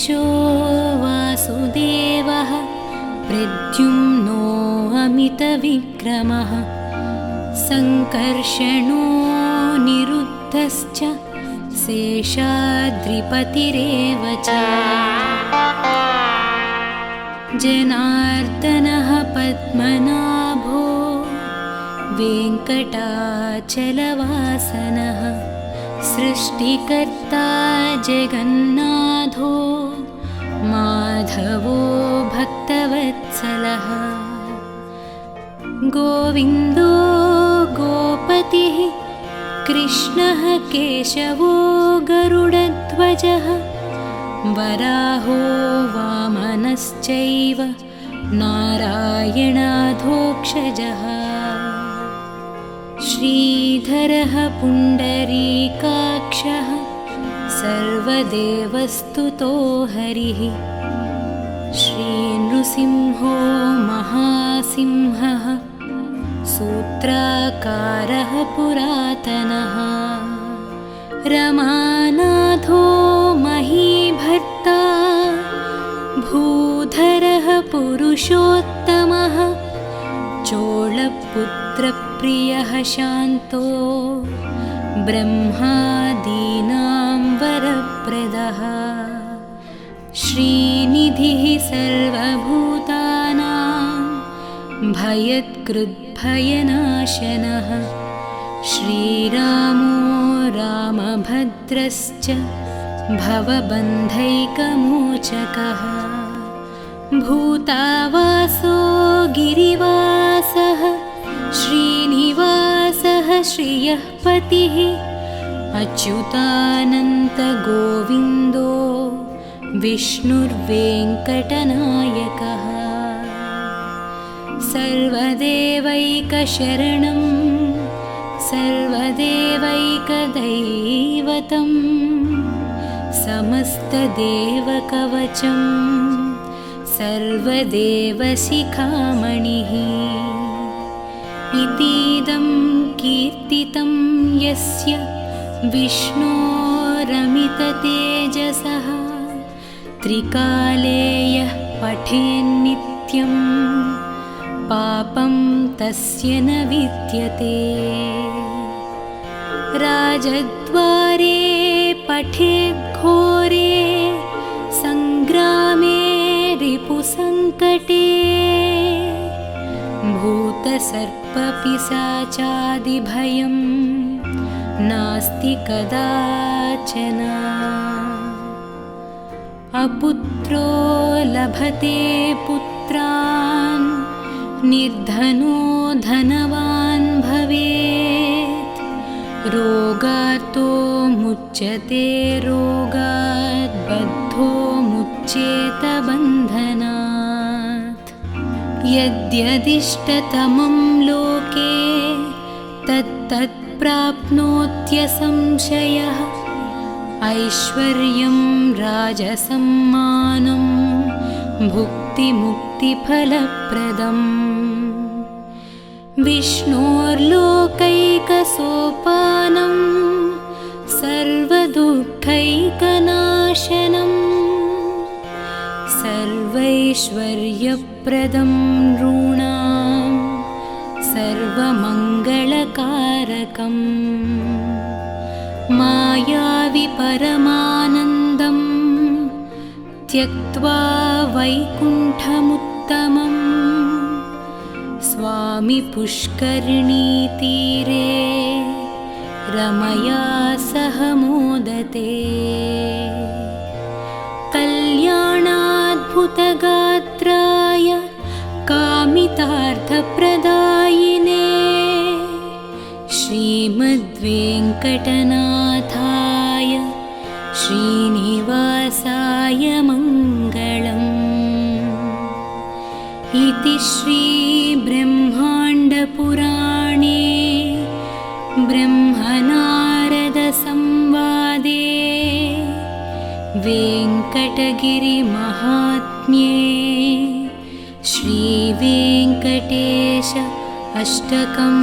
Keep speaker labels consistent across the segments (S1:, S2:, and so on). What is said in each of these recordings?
S1: कपीशो वासुदेवः प्रद्युम्नो अमितविक्रमः सङ्कर्षणो निरुद्धश्च शेषाद्रिपतिरेव च जनार्दनः पद्मनाभो वेङ्कटाचलवासनः सृष्टिकर्ता जगन्नाथो माधवो भक्तवत्सलः गोविन्दो गोपतिः कृष्णः केशवो गरुडध्वजः वराहो वामनश्चैव नारायणाधोक्षजः श्रीधरः पुण्डरीकाक्षः सर्वदेवस्तुतो हरिः श्रीनृसिंहो महासिंहः सूत्राकारः पुरातनः रमानाथो महीभर्ता भूधरः पुरुषोत्तमः चोळपुत्रप्रियः शान्तो ब्रह्मादीनां वरप्रदः श्रीनिधिः सर्वभूतानां भयत्कृद्भयनाशनः श्रीरामो रामभद्रश्च भवबन्धैकमोचकः भूतावासो गिरिवासः श्रीनिवासः श्रियः पतिः अच्युतानन्तगोविन्दो विष्णुर्वेङ्कटनायकः सर्वदेवैकशरणं सर्वदेवैकदैवतं समस्तदेवकवचं सर्वदेवशिखामणिः इतीदं कीर्तितं यस्य विष्णोरमिततेजसः त्रिकाले यः पठेन्नित्यं पापं तस्य न विद्यते राजद्वारे पठेद्घोरे सङ्ग्रामे रिपुसङ्कटे भूतसर्पपिशाचादिभयं नास्ति कदाचन अपुत्रो लभते पुत्रान् निर्धनो धनवान् भवेत् रोगार्तो मुच्यते रोगात् बद्धो मुच्येत बन्धनात् यद्यदिष्टतमं लोके तत्तत् प्राप्नोत्यसंशयः ऐश्वर्यं राजसम्मानं भुक्तिमुक्तिफलप्रदम् विष्णोर्लोकैकसोपानं सर्वदुःखैकनाशनं सर्वैश्वर्यप्रदं नॄणां सर्वमङ्गलकारकम् मायावि परमानन्दं त्यक्त्वा वैकुण्ठमुत्तमं स्वामि पुष्करिणीतीरे रमया सह मोदते कल्याणाद्भुतगात्राय कामितार्थप्रदायिने श्रीमद्वेङ्कटनाथाय श्रीनिवासाय मङ्गलम् इति श्रीब्रह्माण्डपुराणे ब्रह्मनारदसंवादे वेङ्कटगिरिमहात्म्ये श्रीवेङ्कटेश अष्टकं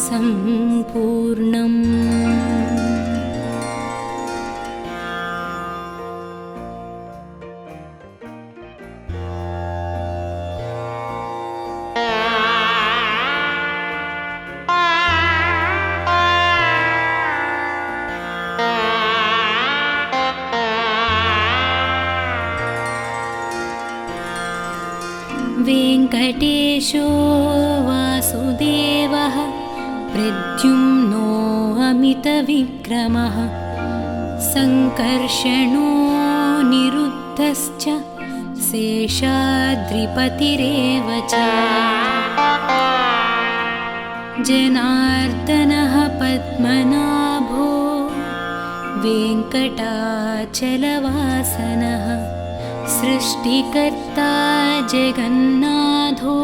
S1: सम्पूर्णम्। विक्रमः सङ्कर्षणो निरुद्धश्च शेषाद्रिपतिरेव च जनार्दनः पद्मनाभो वेङ्कटाचलवासनः सृष्टिकर्ता जगन्नाथो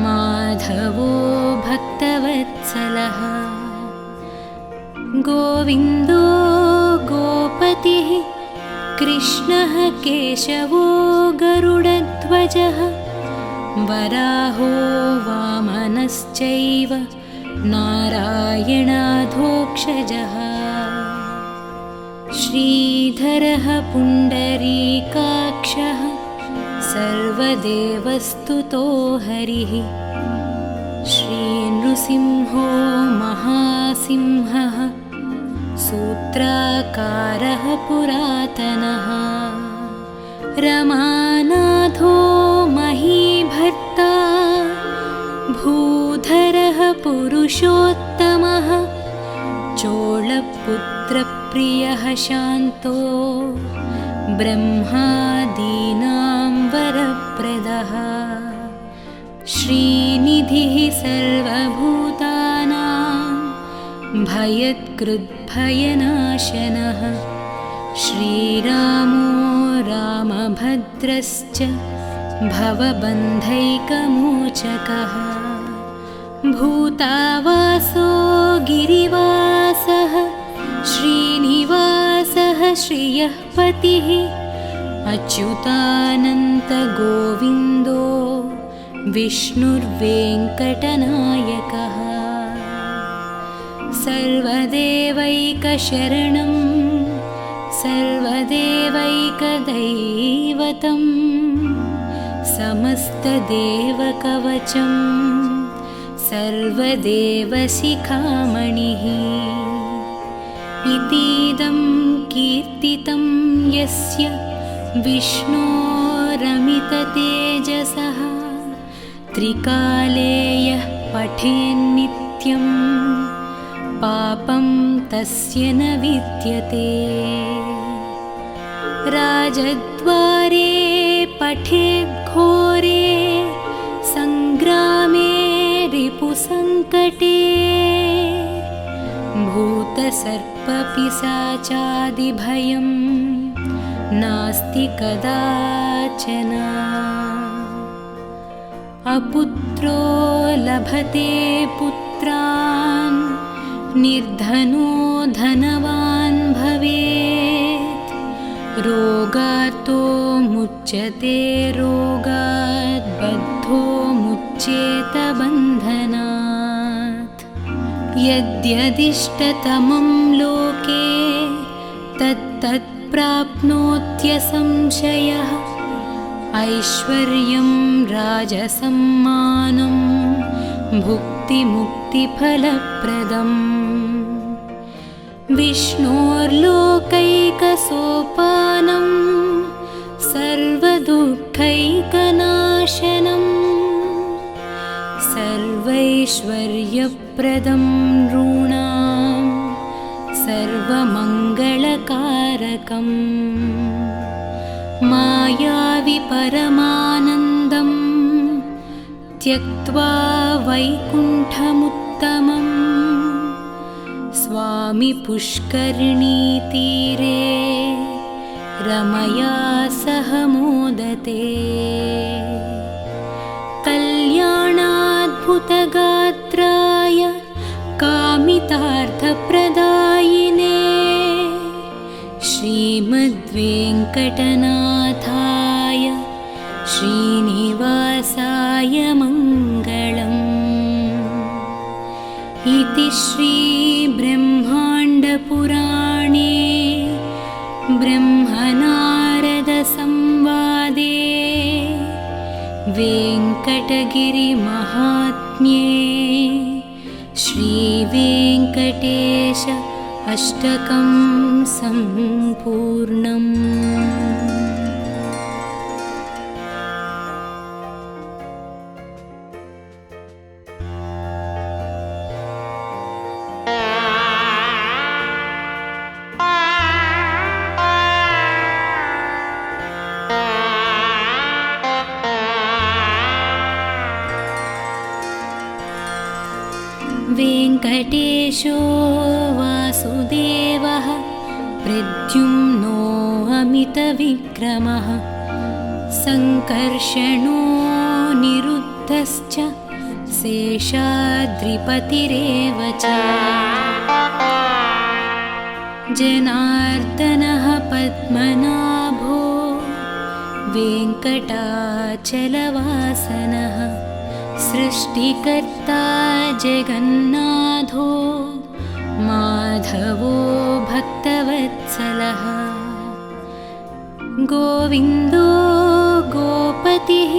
S1: माधवो भक्तवत्सलः गोविन्दो गोपतिः कृष्णः केशवो गरुडध्वजः वराहो वामनश्चैव नारायणाधोक्षजः श्रीधरः पुण्डरीकाक्षः सर्वदेवस्तुतो हरिः श्रीनृसिंहो महासिंहः सूत्राकारः पुरातनः रमानाथो महीभर्ता भूधरः पुरुषोत्तमः चोळपुत्रप्रियः शान्तो ब्रह्मादीनां वरप्रदः श्रीनिधिः सर्वभूतानां भयत्कृद्भयनाशनः श्रीरामो रामभद्रश्च भवबन्धैकमोचकः भूतावासो गिरिवासः श्रीनिवासः श्रियः पतिः अच्युतानन्तगोविन्दो विष्णुर्वेङ्कटनायकः सर्वदेवैकशरणं सर्वदेवैकदैवतं समस्तदेवकवचं सर्वदेवशिखामणिः इतीदं कीर्तितं यस्य विष्णोरमिततेजसः त्रिकाले यः पठेन्नित्यं पापं तस्य न विद्यते राजद्वारे पठेद्घोरे सङ्ग्रामे रिपुसङ्कटे भूतसर्पपिशाचादिभयं नास्ति कदाचन अपुत्रो लभते पुत्रान् निर्धनो धनवान् भवेत् रोगातो मुच्यते रोगात् बद्धो मुच्येत बन्धनात् यद्यदिष्टतमं लोके तत्तत् प्राप्नोत्यसंशयः ऐश्वर्यं राजसम्मानं भुक्तिमुक्तिफलप्रदम् विष्णोर्लोकैकसोपानं सर्वदुःखैकनाशनं सर्वैश्वर्यप्रदं नॄणां सर्वमङ्गलकारकम् मायावि परमानन्दं त्यक्त्वा वैकुण्ठमुत्तमम् स्वामी पुष्करिणीतीरे रमया सह मोदते कल्याणाद्भुतगात्राय कामितार्थप्रदायिने श्रीमद्वेङ्कटनाथाय श्रीनिवासाय मङ्गलम् इति श्रीब्रह्माण्डपुराणे ब्रह्मनारदसंवादे वेङ्कटगिरिमहात्म्ये श्रीवेङ्कटेश अष्टकं सम्पूर्णम्। वेङ्कटेशो वासुदेवः प्रद्युम्नो अमितविक्रमः सङ्कर्षणो निरुद्धश्च शेषाद्रिपतिरेव च जनार्दनः पद्मनाभो वेङ्कटाचलवासनः सृष्टिकर्ता जगन्नाथो माधवो भक्तवत्सलः गोविन्दो गोपतिः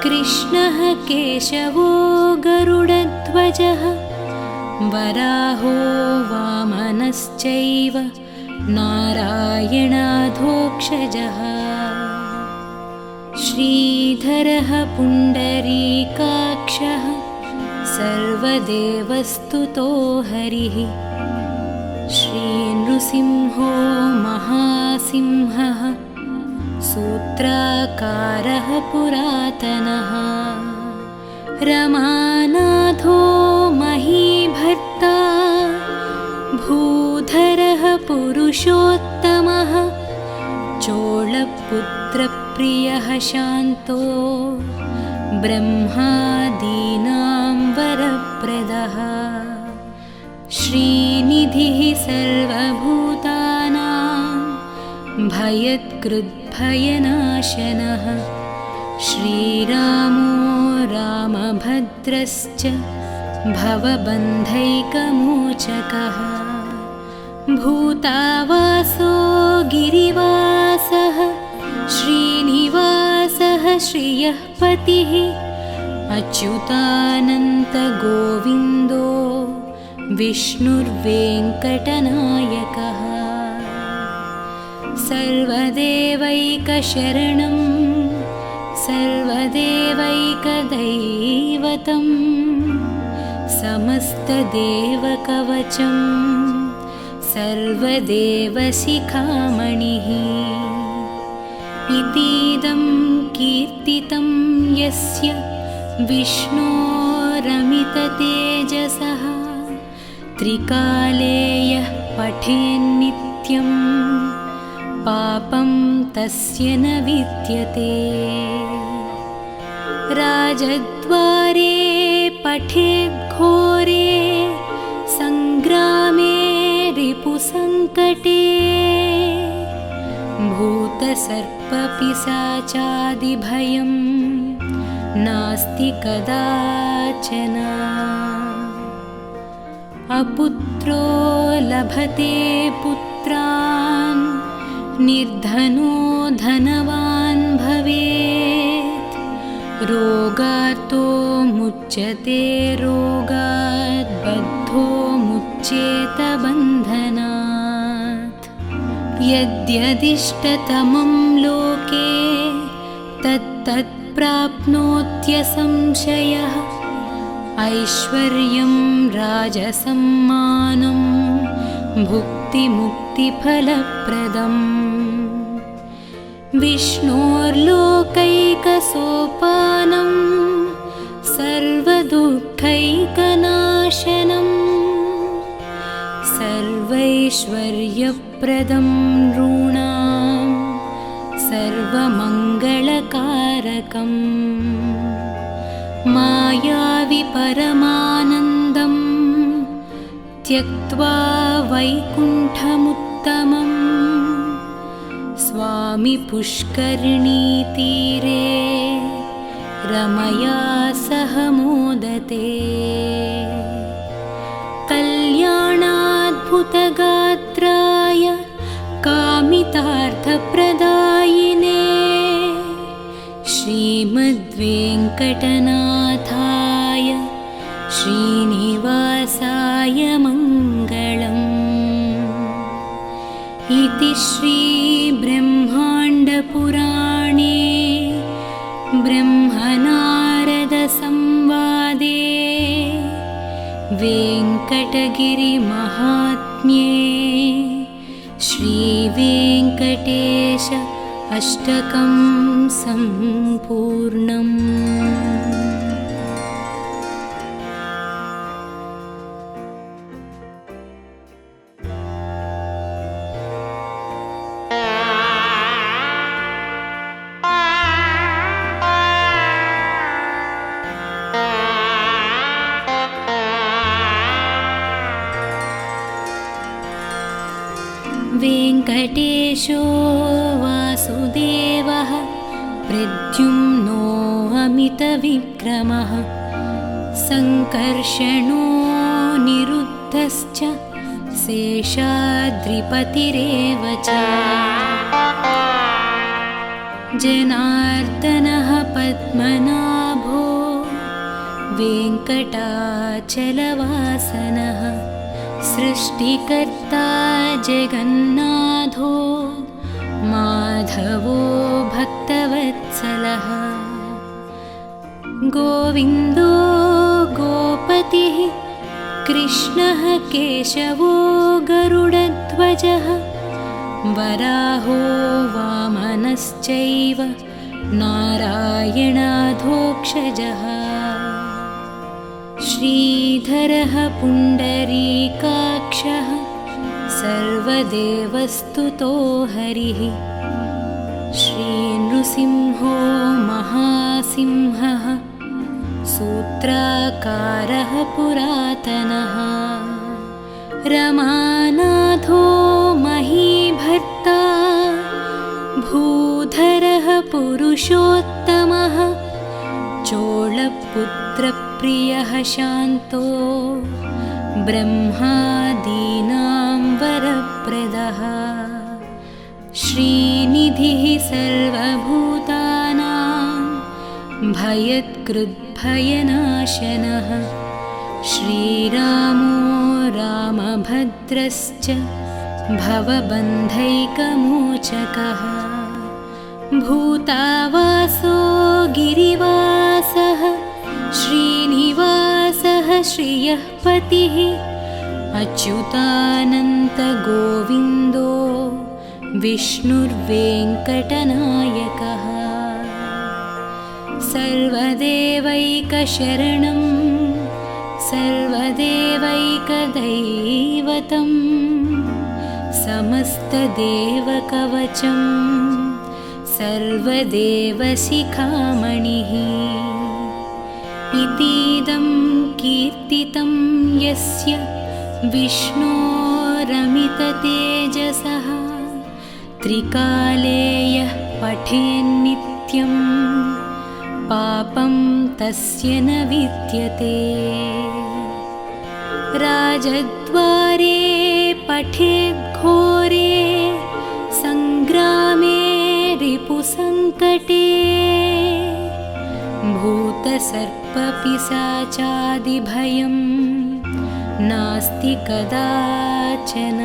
S1: कृष्णः केशवो गरुडध्वजः वराहो वामनश्चैव नारायणाधोक्षजः श्रीधरः पुण्डरीकाक्षः सर्वदेवस्तुतो हरिः श्रीनृसिंहो महासिंहः सूत्राकारः पुरातनः रमानाथो महीभर्ता भूधरः पुरुषोत्तमः चोळपुत्रप्रियः शान्तो ब्रह्मादीनां वरप्रदः श्रीनिधिः सर्वभूतानां भयत्कृद्भयनाशनः श्रीरामो रामभद्रश्च भवबन्धैकमोचकः भूतावासो गिरिवासः श्रीनिवासः श्रियः पतिः अच्युतानन्तगोविन्दो विष्णुर्वेङ्कटनायकः सर्वदेवैकशरणं सर्वदेवैकदैवतं समस्तदेवकवचं सर्वदेवशिखामणिः इतीदं कीर्तितं यस्य विष्णोरमिततेजसः त्रिकाले यः पठेन्नित्यं पापं तस्य न विद्यते राजद्वारे पठेद्घोरे सङ्ग्रामे रिपुसङ्कटे भूतसर्पपिशाचादिभयं नास्ति कदाचन अपुत्रो लभते पुत्रान् निर्धनो धनवान् भवेत् रोगार्तो मुच्यते रोगात् बद्धो मुच्येत बन्धनात् यद्यदिष्टतमं लोके तत्तत् प्राप्नोत्यसंशयः ऐश्वर्यं राजसम्मानं भुक्तिमुक्तिफलप्रदम् विष्णोर्लोकैकसोपानं सर्वदुःखैकनाशनं सर्वैश्वर्यप्रदं नॄणां सर्वमङ्गलकारकम् मायावि परमानन्दं त्यक्त्वा वैकुण्ठमुत्तमं स्वामि पुष्करिणीतीरे रमया सह मोदते कल्याणाद्भुतगात्राय कामितार्थप्रदायिने श्रीमद्वेङ्कटनाथाय श्रीनिवासाय मङ्गलम् इति श्रीब्रह्माण्डपुराणे ब्रह्मनारदसंवादे वेङ्कटगिरिमहात्म्ये श्रीवेङ्कटेश अष्टकं सम्पूर्णम्। वेङ्कटेशो वासुदेवः प्रद्युम्नो अमितविक्रमः सङ्कर्षणो निरुद्धश्च शेषाद्रिपतिरेव च जनार्दनः पद्मनाभो वेङ्कटाचलवासनः सृष्टिकर्ता जगन्नाथो माधवो भक्तवत्सलः गोविन्दो गोपतिः कृष्णः केशवो गरुडध्वजः वराहो वामनश्चैव नारायणाधोक्षजः श्रीधरः पुण्डरीकाक्षः सर्वदेवस्तुतो हरिः श्रीनृसिंहो महासिंहः सूत्राकारः पुरातनः रमानाथो महीभर्ता भूधरः पुरुषोत्तमः चोळपुत्रप्रियः शान्तो ब्रह्मादीनां वरप्रदः श्रीनिधिः सर्वभूतानां भयत्कृद्भयनाशनः श्रीरामो रामभद्रश्च भवबन्धैकमोचकः भूतावासो गिरिवासः श्रीनिवासः श्रियः पतिः अच्युतानन्तगोविन्दो विष्णुर्वेङ्कटनायकः सर्वदेवैकशरणं सर्वदेवैकदैवतं समस्तदेवकवचं सर्वदेवशिखामणिः इतीदं कीर्तितं यस्य विष्णोरमिततेजसः त्रिकाले यः पठेन्नित्यं पापं तस्य न विद्यते राजद्वारे पठेद्घोरे सङ्ग्रामे रिपुसङ्कटे भूतसर्पपिशाचादिभयं नास्ति कदाचन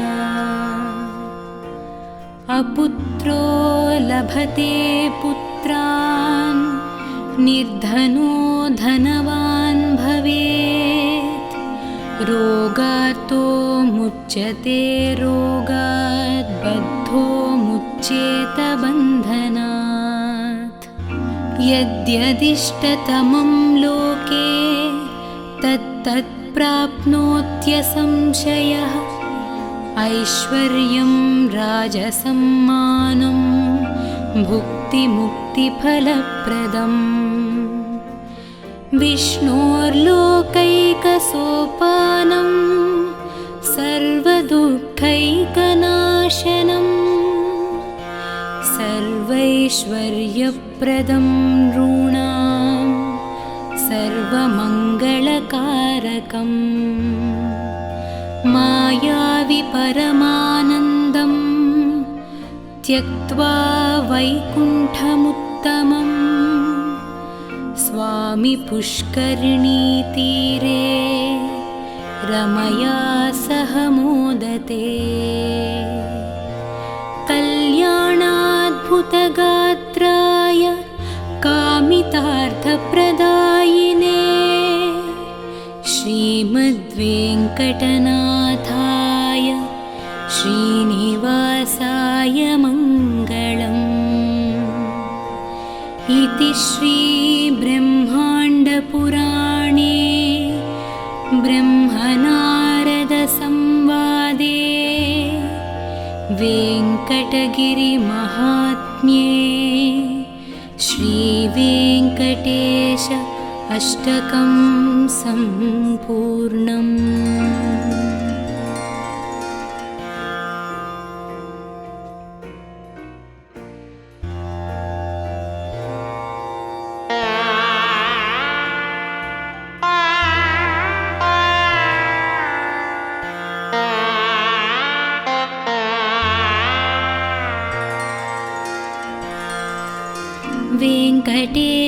S1: अपुत्रो लभते पुत्रान् निर्धनो धनवान् भवेत् रोगार्तो मुच्यते रोगात् बद्धो मुच्येत बन्धनात् यद्यदिष्टतमं लोके तत्तत् प्राप्नोत्यसंशयः ऐश्वर्यं राजसम्मानं भुक्तिमुक्तिफलप्रदम् विष्णोर्लोकैकसोपानं सर्वदुःखैकनाशनं सर्वैश्वर्यप्रदं नॄणां सर्वमङ्गलकारकम् मायावि परमानन्दं त्यक्त्वा वैकुण्ठमुत्तमं स्वामि पुष्करिणीतीरे रमया सह मोदते कल्याणाद्भुतगात्राय कामितार्थप्रदायिने श्रीमद्वेङ्कटनाथाय श्रीनिवासाय मङ्गलम् इति श्रीब्रह्माण्डपुराणे ब्रह्मनारदसंवादे वेङ्कटगिरिमहात्म्ये श्रीवेङ्कटेश अष्टकं सम्पूर्णम्।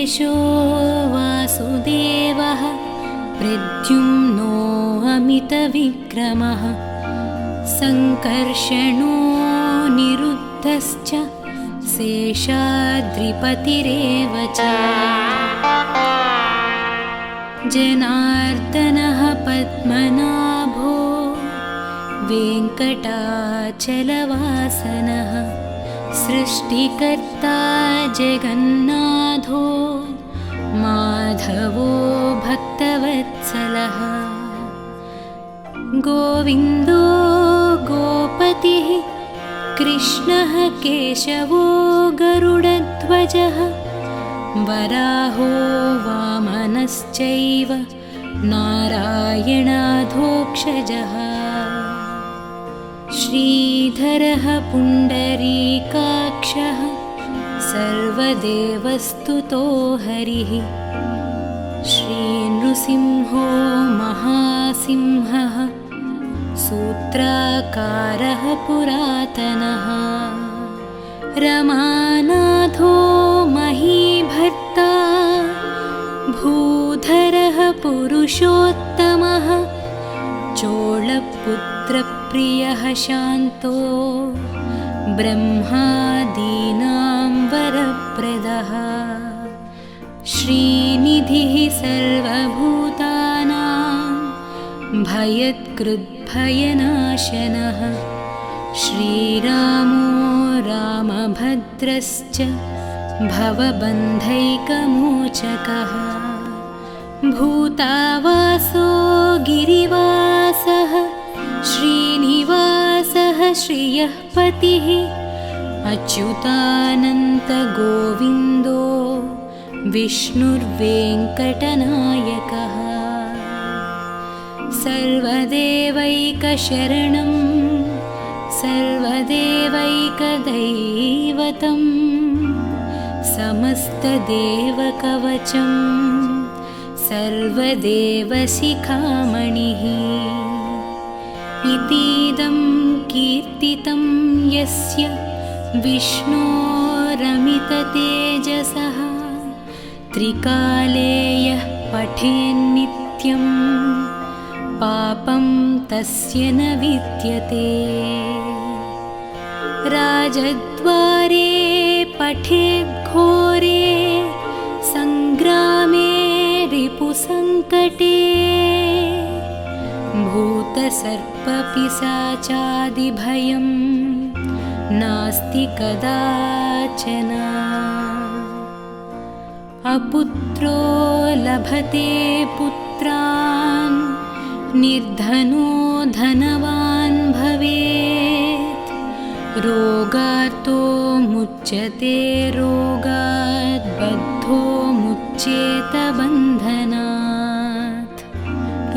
S1: महेशो वासुदेवः प्रद्युम्नो अमितविक्रमः सङ्कर्षणो निरुद्धश्च शेषाद्रिपतिरेव च जनार्दनः पद्मनाभो वेङ्कटाचलवासनः सृष्टिकर्ता जगन्नाथो माधवो भक्तवत्सलः गोविन्दो गोपतिः कृष्णः केशवो गरुडध्वजः वराहो वामनश्चैव नारायणाधोक्षजः श्रीधरः पुण्डरीकाक्षः सर्वदेवस्तुतो हरिः श्रीनृसिंहो महासिंहः सूत्राकारः पुरातनः रमानाथो महीभर्ता भूधरः पुरुषोत्तमः चोळपुत्रप्रियः शान्तो ब्रह्मादीनां वरप्रदः श्रीनिधिः सर्वभूतानां भयत्कृद्भयनाशनः श्रीरामो रामभद्रश्च भवबन्धैकमोचकः भूतावासो गिरिवासः श्रीनिवासः श्रियः पतिः अच्युतानन्तगोविन्दो विष्णुर्वेङ्कटनायकः सर्वदेवैकशरणं सर्वदेवैकदैवतं समस्तदेवकवचं सर्वदेवशिखामणिः इतीदं कीर्तितं यस्य विष्णोरमिततेजसः त्रिकाले यः पठेन्नित्यं पापं तस्य न विद्यते राजद्वारे पठेद्घोरे सङ्ग्रामे रिपुसङ्कटे भूतसर्पपिशाचादिभयं नास्ति कदाचन अपुत्रो लभते पुत्रान् निर्धनो धनवान् भवेत् रोगार्तो मुच्यते रोगात् बद्धो मुच्येत बन्धनात्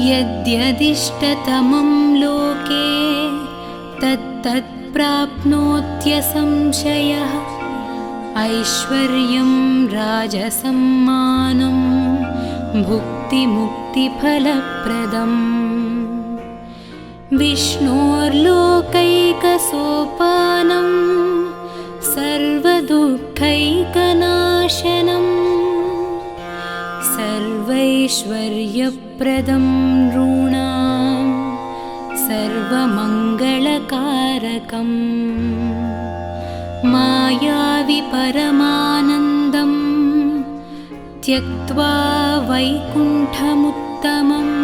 S1: यद्यदिष्टतमं लोके तत्तत् प्राप्नोत्यसंशयः ऐश्वर्यं राजसम्मानं भुक्तिमुक्तिफलप्रदम् विष्णोर्लोकैकसोपानं सर्वदुःखैकनाशनं सर्वैश्वर्यप्रदं नॄणां सर्वमङ्गलकारकम् मायावि परमानन्दं त्यक्त्वा वैकुण्ठमुत्तमम्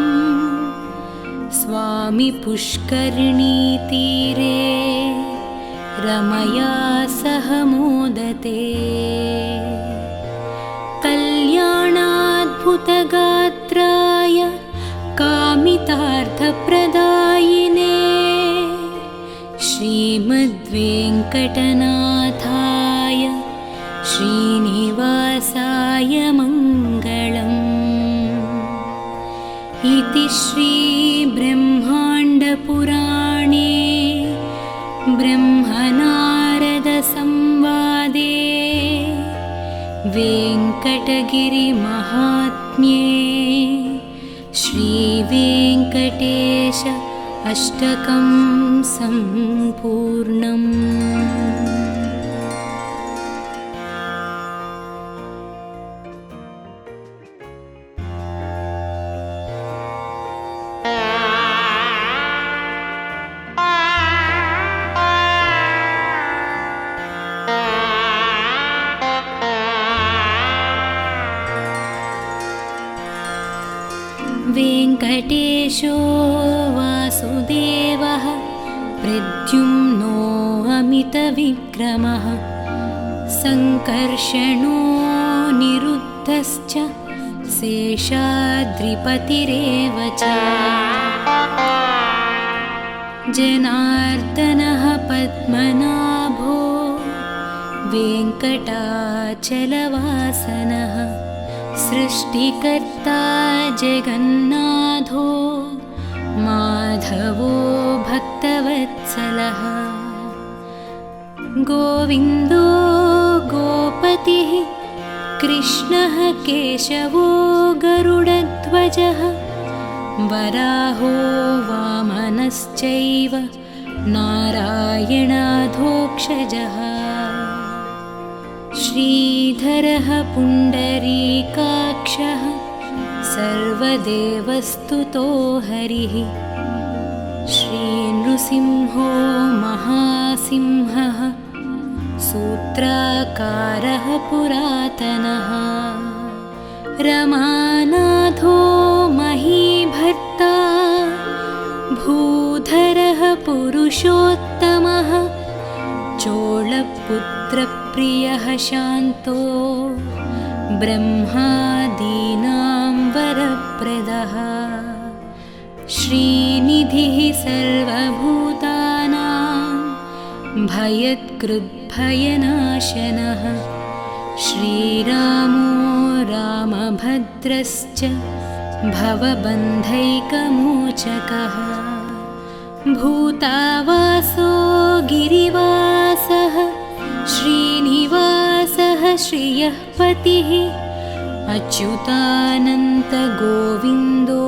S1: स्वामि पुष्करिणीतीरे रमया सह मोदते कल्याणाद्भुतगात्राय कामितार्थप्रदायिने श्रीमद्वेङ्कटनाथाय श्रीनिवासाय मङ्गलम् इति श्रीब्रह्माण्डपुराणे ब्रह्मनारदसंवादे वेङ्कटगिरिमहात्म्ये श्रीवेङ्कटेश अष्टकं सम्पूर्णम्। वेङ्कटेशो वासुदेवः प्रद्युम्नो अमितविक्रमः सङ्कर्षणो निरुद्धश्च शेषाद्रिपतिरेव च जनार्दनः पद्मनाभो वेङ्कटाचलवासनः सृष्टिकर्ता जगन्नाथो माधवो भक्तवत्सलः गोविन्दो गोपतिः कृष्णः केशवो गरुडध्वजः वराहो वामनश्चैव नारायणाधोक्षजः श्रीधरः पुण्डरीकाक्षः सर्वदेवस्तुतो हरिः श्रीनृसिंहो महासिंहः सूत्राकारः पुरातनः रमानाथो महीभर्ता भूधरः पुरुषोत्तमः चोळपुत्रप्रियः शान्तो ब्रह्मादीनां वरप्रदः श्रीनिधिः सर्वभूतानां भयत्कृद्भयनाशनः श्रीरामो रामभद्रश्च भवबन्धैकमोचकः भूतावासो गिरिवासः श्रीनिवासः श्रियः पतिः अच्युतानन्तगोविन्दो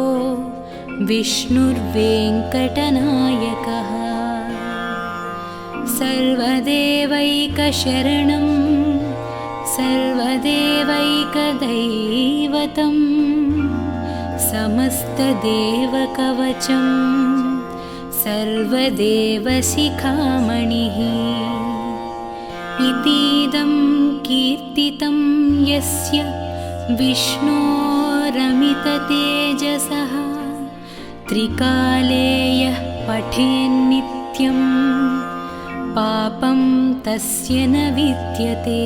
S1: विष्णुर्वेङ्कटनायकः सर्वदेवैकशरणं सर्वदेवैकदैवतं समस्तदेवकवचं सर्वदेवशिखामणिः इतीदं कीर्तितं यस्य विष्णोरमिततेजसः त्रिकाले यः पठेन्नित्यं पापं तस्य न विद्यते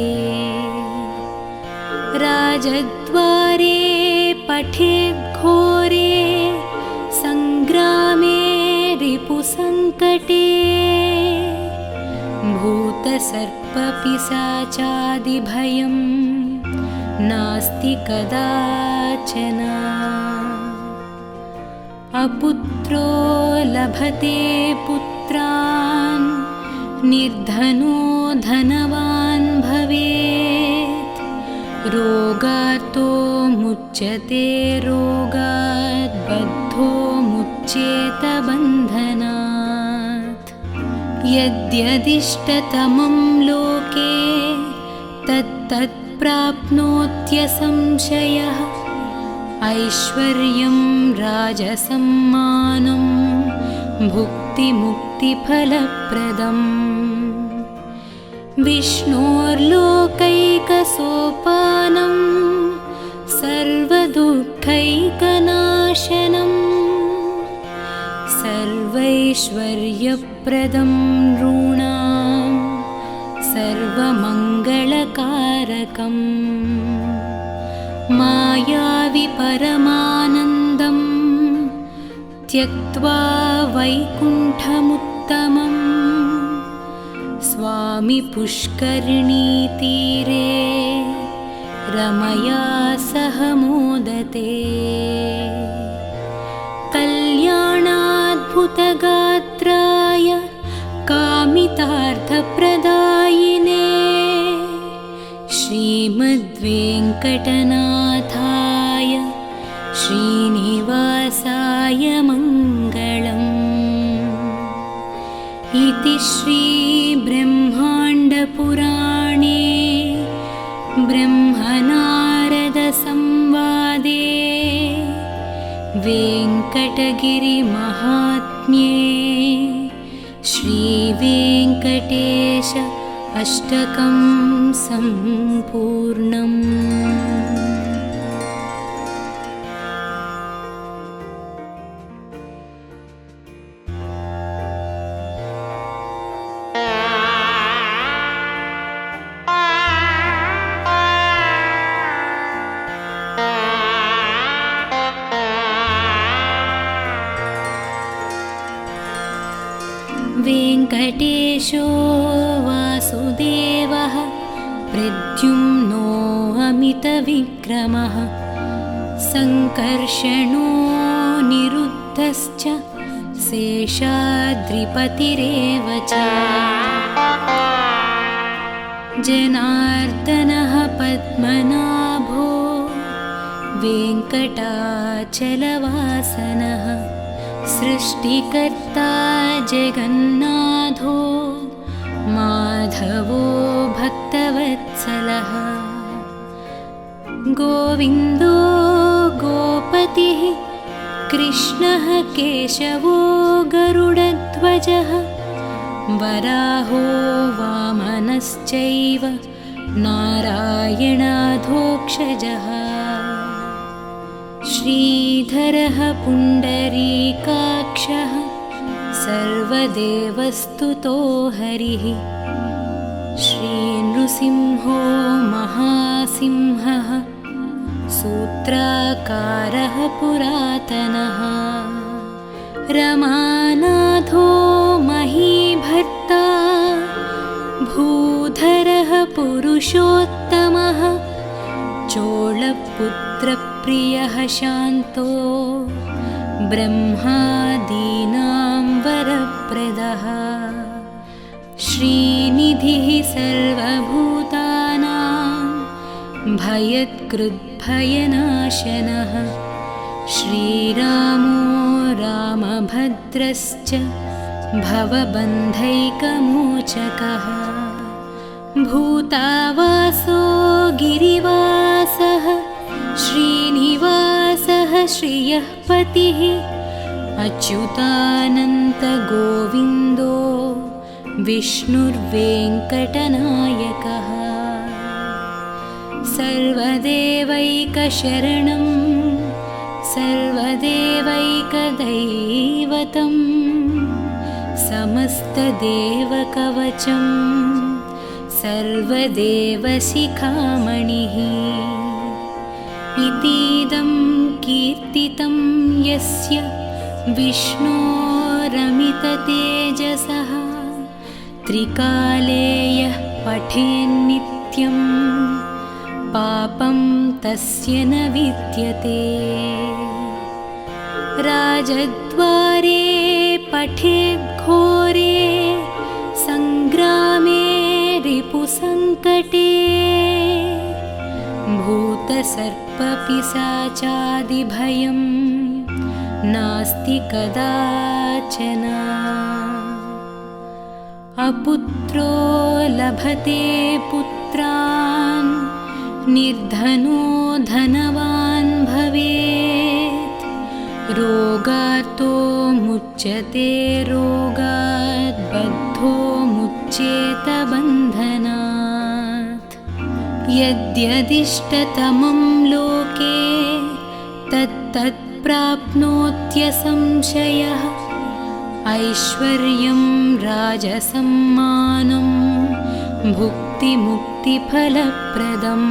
S1: राजद्वारे पठेद्घोरे सङ्ग्रामे रिपुसङ्कटे भूतसर्पपिशाचादिभयं नास्ति कदाचन अपुत्रो लभते पुत्रान् निर्धनो धनवान् भवेत् रोगार्तो मुच्यते रोगात् बद्धो मुच्येत बन्धनात् यद्यदिष्टतमं लोके तत्तत् प्राप्नोत्यसंशयः ऐश्वर्यं राजसम्मानं भुक्तिमुक्तिफलप्रदम् विष्णोर्लोकैकसोपानं सर्वदुःखैकनाशनं सर्वैश्वर्यप्रदं नॄणां सर्वमङ्गलकारकम् मायावि परमानन्दं त्यक्त्वा वैकुण्ठमुत्तमं स्वामि पुष्करिणीतीरे रमया सह मोदते कल्याणाद्भुतगात्राय कामितार्थप्रदायिने श्रीमद्वेङ्कटनाथाय श्रीनिवासाय मङ्गलम् इति श्रीब्रह्माण्डपुराणे ब्रह्मनारदसंवादे वेङ्कटगिरिमहात्म्ये श्रीवेङ्कटेश अष्टकं सम्पूर्णम्। वेङ्कटेशो वासुदेवः प्रद्युम्नो अमितविक्रमः सङ्कर्षणो निरुद्धश्च शेषाद्रिपतिरेव च जनार्दनः पद्मनाभो वेङ्कटाचलवासनः सृष्टिकर्ता जगन्नाथो माधवो भक्तवत्सलः गोविन्दो गोपतिः कृष्णः केशवो गरुडध्वजः वराहो वामनश्चैव नारायणाधोक्षजः श्रीधरः पुण्डरीकाक्षः सर्वदेवस्तुतो हरिः श्रीनृसिंहो महासिंहः सूत्राकारः पुरातनः रमानाथो महीभर्ता भूधरः पुरुषोत्तमः चोळपुत्रप्रियः शान्तो ब्रह्मादीनां वरप्रदः श्रीनिधिः सर्वभूतानां भयत्कृद्भयनाशनः श्रीरामो रामभद्रश्च भवबन्धैकमोचकः भूतावासो गिरिवासः श्रीनिवासः श्रियः पतिः अच्युतानन्तगोविन्दो विष्णुर्वेङ्कटनायकः सर्वदेवैकशरणं सर्वदेवैकदैवतं समस्तदेवकवचं सर्वदेवशिखामणिः इतीदं कीर्तितं यस्य विष्णोरमिततेजसः त्रिकाले यः पठेन्नित्यं पापं तस्य न विद्यते राजद्वारे पठेद्घोरे सङ्ग्रामे रिपुसङ्कटे भूतसर्पपिशाचादिभयं नास्ति कदाचन अपुत्रो लभते पुत्रान् निर्धनो धनवान् भवेत् रोगार्तो मुच्यते रोगात् बद्धो मुच्येत बन्धनात् यद्यदिष्टतमं लोके तत्तत् प्राप्नोत्यसंशयः ऐश्वर्यं राजसम्मानं भुक्तिमुक्तिफलप्रदम्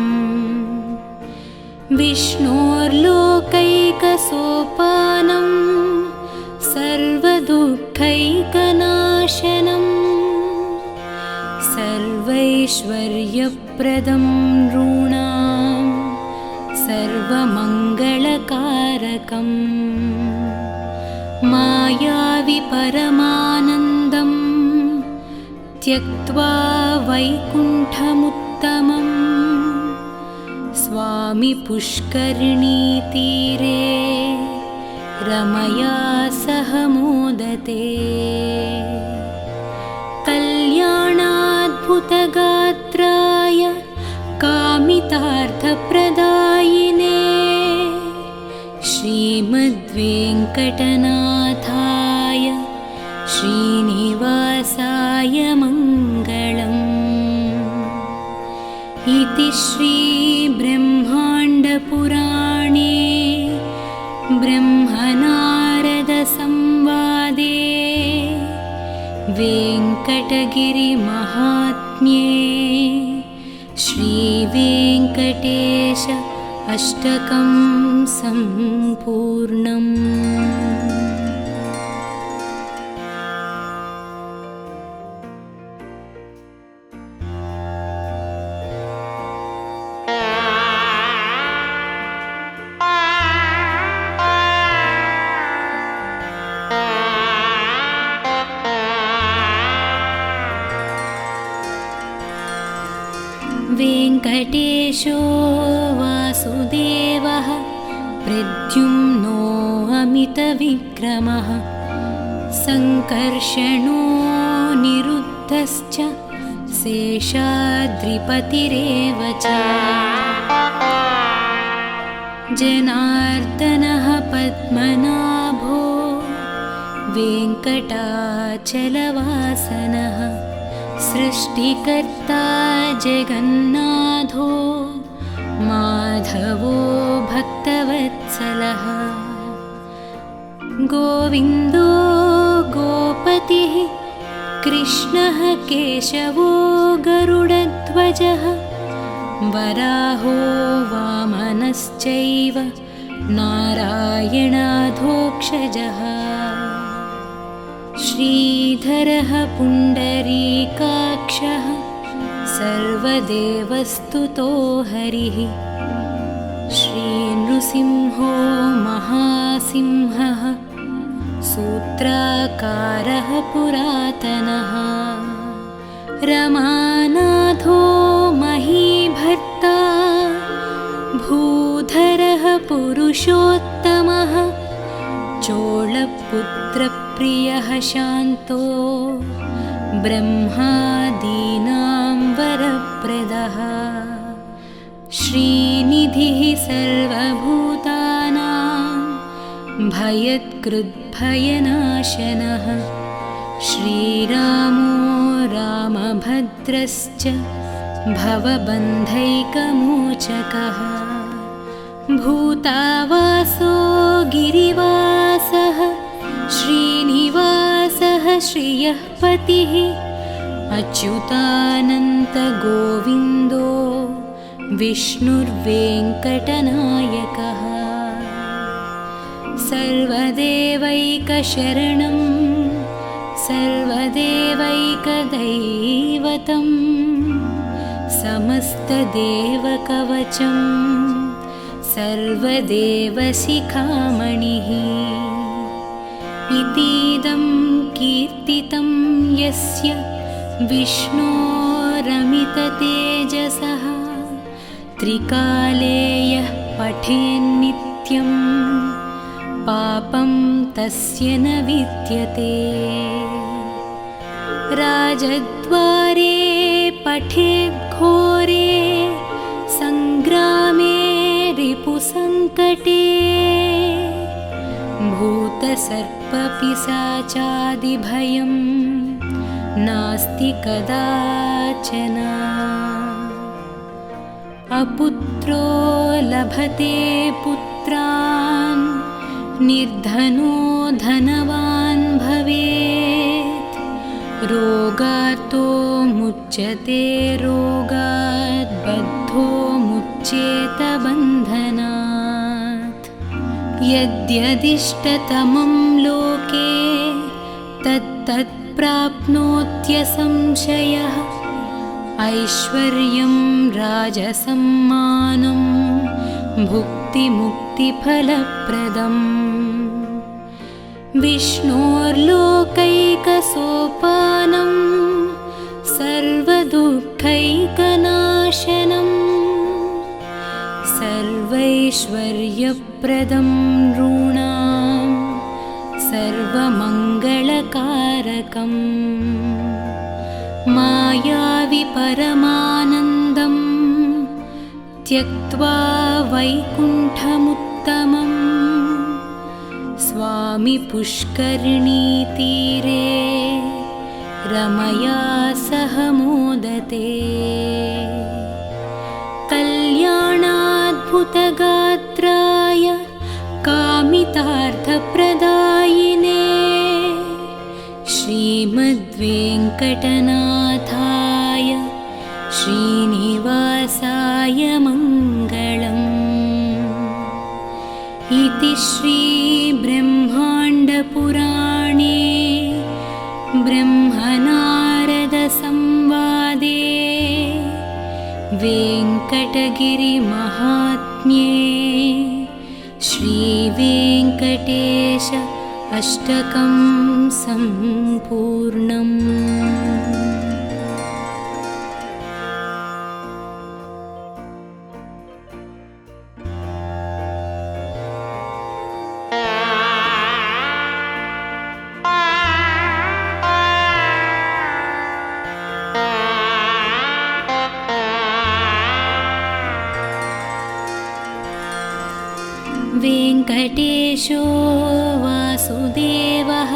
S1: विष्णोर्लोकैकसोपानं सर्वदुःखैकनाशनं सर्वैश्वर्यप्रदं नॄणां सर्वमङ्गलकारकम् मायावि परमानन्दं त्यक्त्वा वैकुण्ठमुत्तमम् स्वामी पुष्करिणीतीरे रमया सह मोदते कल्याणाद्भुतगात्राय कामितार्थप्रदायिने श्रीमद्वेङ्कटनाथाय श्रीनिवासाय मङ्गलम् इति श्रीब्रह्माण्डपुराणे ब्रह्मनारदसंवादे वेङ्कटगिरिमहात्म्ये श्रीवेङ्कटेश अष्टकं सम्पूर्णम्। वेङ्कटेशो वासुदेवः प्रद्युम्नो अमितविक्रमः सङ्कर्षणो निरुद्धश्च शेषाद्रिपतिरेव च जनार्दनः पद्मनाभो वेङ्कटाचलवासनः सृष्टिकर्ता जगन्नाथो माधवो भक्तवत्सलः गोविन्दो गोपतिः कृष्णः केशवो गरुडध्वजः वराहो वामनश्चैव नारायणाधोक्षजः श्रीधरः पुण्डरीकाक्षः सर्वदेवस्तुतो हरिः श्रीनृसिंहो महासिंहः सूत्राकारः पुरातनः रमानाथो महीभर्ता भूधरः पुरुषोत्तमः चोळपुत्रप्रियः शान्तो ब्रह्मादीनां वरप्रदः श्रीनिधिः सर्वभूतानां भयत्कृद्भयनाशनः श्रीरामो रामभद्रश्च भवबन्धैकमोचकः भूतावासो गिरिवासः श्रीनिवासः श्रियः पतिः अच्युतानन्तगोविन्दो विष्णुर्वेङ्कटनायकः सर्वदेवैकशरणं सर्वदेवैकदैवतं समस्तदेवकवचं सर्वदेवशिखामणिः इतीदं कीर्तितं यस्य विष्णोरमिततेजसः त्रिकाले यः पठेन्नित्यं पापं तस्य न विद्यते राजद्वारे पठेद्घोरे सङ्ग्रामे रिपुसङ्कटे भूतसर्पपिशाचादिभयं नास्ति कदाचन अपुत्रो लभते पुत्रान् निर्धनो धनवान् भवेत् रोगार्तो मुच्यते रोगात् बद्धो मुच्येत बन्धनात् यद्यदिष्टतमं लोके तत्तत् प्राप्नोत्यसंशयः ऐश्वर्यं राजसम्मानं भुक्तिमुक्तिफलप्रदम् विष्णोर्लोकैकसोपानं सर्वदुःखैकनाशनं सर्वैश्वर्यप्रदं नॄणां सर्वमङ्गलकारकम् मायावि परमानन्दं त्यक्त्वा वैकुण्ठमुत्तमं स्वामि पुष्करिणीतीरे रमया सह मोदते कल्याणाद्भुतगात्राय कामितार्थप्रदायिने श्रीमद्वेङ्कटनाथाय श्रीनिवासाय मङ्गलम् इति श्रीब्रह्माण्डपुराणे ब्रह्मनारदसंवादे वेङ्कटगिरिमहात्म्ये श्रीवेङ्कटेश अष्टकं सम्पूर्णम्। गिरीशो वासुदेवः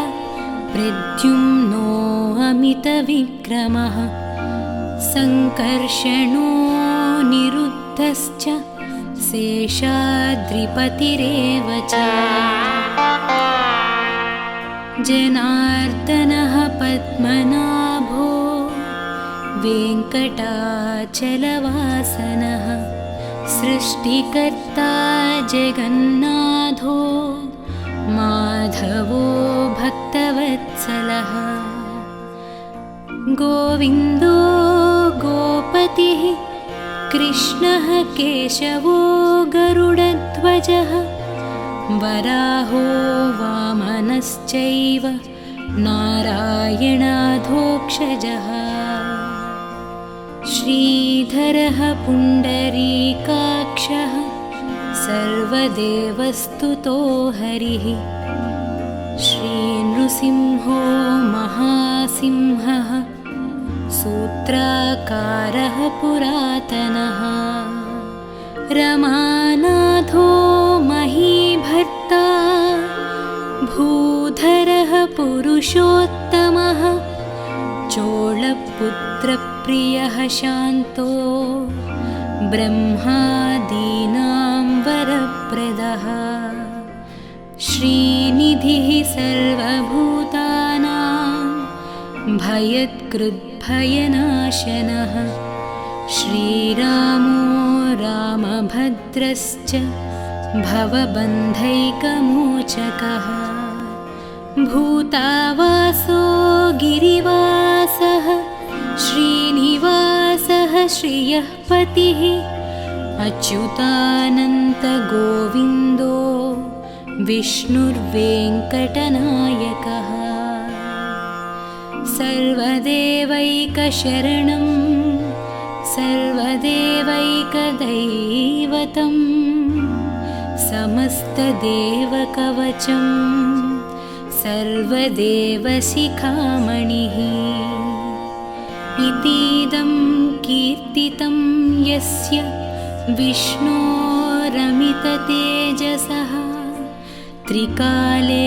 S1: प्रद्युम्नो अमितविक्रमः सङ्कर्षणो निरुद्धश्च शेषाद्रिपतिरेव च जनार्दनः पद्मनाभो वेङ्कटाचलवासनः सृष्टिकर्ता जगन्नाथो माधवो भक्तवत्सलः गोविन्दो गोपतिः कृष्णः केशवो गरुडध्वजः वराहो वामनश्चैव नारायणाधोक्षजः श्रीधरः पुण्डरीकाक्षः सर्वदेवस्तुतो हरिः श्रीनृसिंहो महासिंहः सूत्राकारः पुरातनः रमानाथो महीभर्ता भूधरः पुरुषोत्तमः चोळपुत्रप्रियः शान्तो ब्रह्मादीनां वरप्रदः श्रीनिधिः सर्वभूतानां भयत्कृद्भयनाशनः श्रीरामो रामभद्रश्च भवबन्धैकमोचकः भूतावासो गिरिवासः श्रीनिवासः श्रियः पतिः अच्युतानन्तगोविन्दो विष्णुर्वेङ्कटनायकः सर्वदेवैकशरणं सर्वदेवैकदैवतं समस्तदेवकवचं सर्वदेवशिखामणिः इतीदं कीर्तितं यस्य विष्णोरमिततेजसः त्रिकाले